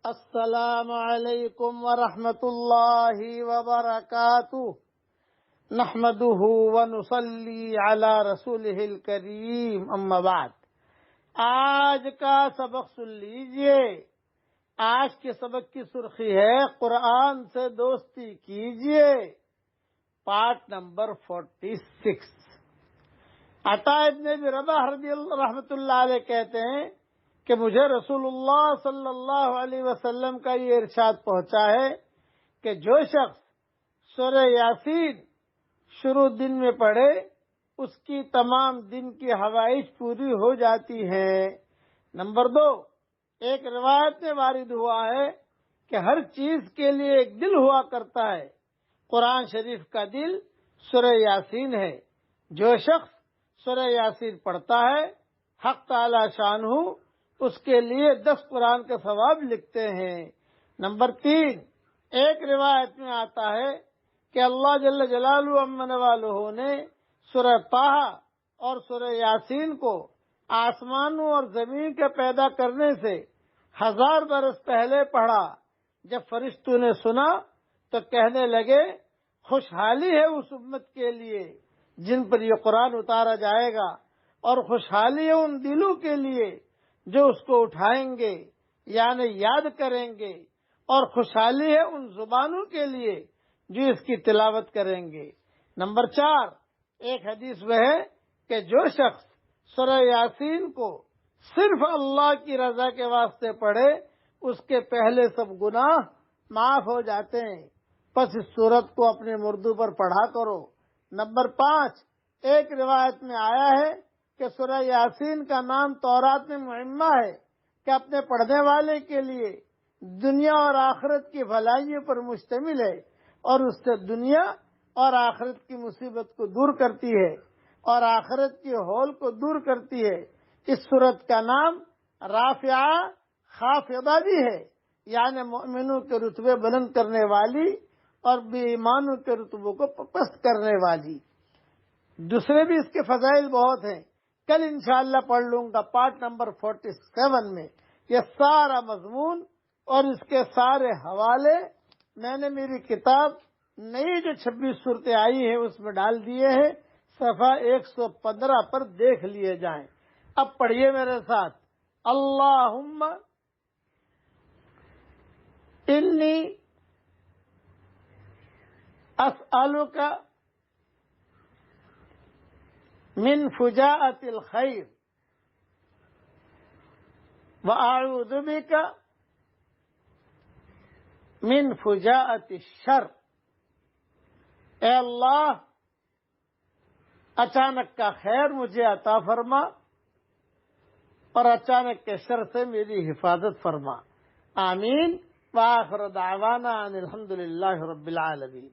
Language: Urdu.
السلام علیکم ورحمۃ اللہ وبرکاتہ نحمده ونصلی علی رسولہ الکریم اما بعد۔ آج کا سبق سن لیجئے۔ آج کے سبق کی سرخی ہے قرآن سے دوستی کیجئے، پارٹ نمبر 46۔ عطا ابن ابی رباح رضی اللہ رحمۃ اللہ علیہ کہتے ہیں کہ مجھے رسول اللہ صلی اللہ علیہ وسلم کا یہ ارشاد پہنچا ہے کہ جو شخص سورہ یاسین شروع دن میں پڑھے اس کی تمام دن کی حوائج پوری ہو جاتی ہیں۔ نمبر 2، ایک روایت میں وارد ہوا ہے کہ ہر چیز کے لیے ایک دل ہوا کرتا ہے، قرآن شریف کا دل سورہ یاسین ہے۔ جو شخص سورہ یاسین پڑھتا ہے حق تعالی شانہ اس کے لیے 10 قرآن کا ثواب لکھتے ہیں۔ نمبر 3، ایک روایت میں آتا ہے کہ اللہ جل جلالہ عما نوالہ نے سورہ طٰہٰ اور سورہ یاسین کو آسمانوں اور زمین کے پیدا کرنے سے 1000 برس پہلے پڑھا۔ جب فرشتوں نے سنا تو کہنے لگے خوشحالی ہے اس امت کے لیے جن پر یہ قرآن اتارا جائے گا، اور خوشحالی ہے ان دلوں کے لیے جو اس کو اٹھائیں گے یعنی یاد کریں گے، اور خوشحالی ہے ان زبانوں کے لیے جو اس کی تلاوت کریں گے۔ نمبر 4، ایک حدیث میں ہے کہ جو شخص سورہ یاسین کو صرف اللہ کی رضا کے واسطے پڑھے اس کے پہلے سب گناہ معاف ہو جاتے ہیں، پس اس سورت کو اپنے مردوں پر پڑھا کرو۔ نمبر 5، ایک روایت میں آیا ہے کہ سورہ یاسین کا نام تورات میں معمہ ہے کہ اپنے پڑھنے والے کے لیے دنیا اور آخرت کی بھلائیوں پر مشتمل ہے، اور اس سے دنیا اور آخرت کی مصیبت کو دور کرتی ہے اور آخرت کی ہول کو دور کرتی ہے۔ اس سورت کا نام رافعہ خافضہ بھی ہے، یعنی مومنوں کے رتبے بلند کرنے والی اور بے ایمانوں کے رتبوں کو پست کرنے والی۔ دوسرے بھی اس کے فضائل بہت ہیں، کل انشاءاللہ پڑھ لوں گا پارٹ نمبر 47 میں۔ یہ سارا مضمون اور اس کے سارے حوالے میں نے میری کتاب نئی جو 26 صورتیں آئی ہیں اس میں ڈال دیے ہیں، صفحہ 115 پر دیکھ لیے جائیں۔ اب پڑھیے میرے ساتھ، اللہم انی اسألک من فجاءۃ الخیر واعوذ بک من فجاءۃ الشر۔ اے اللہ اچانک کا خیر مجھے عطا فرما اور اچانک کے شر سے میری حفاظت فرما۔ آمین۔ وآخر دعوانا ان الحمد للہ رب العالمین۔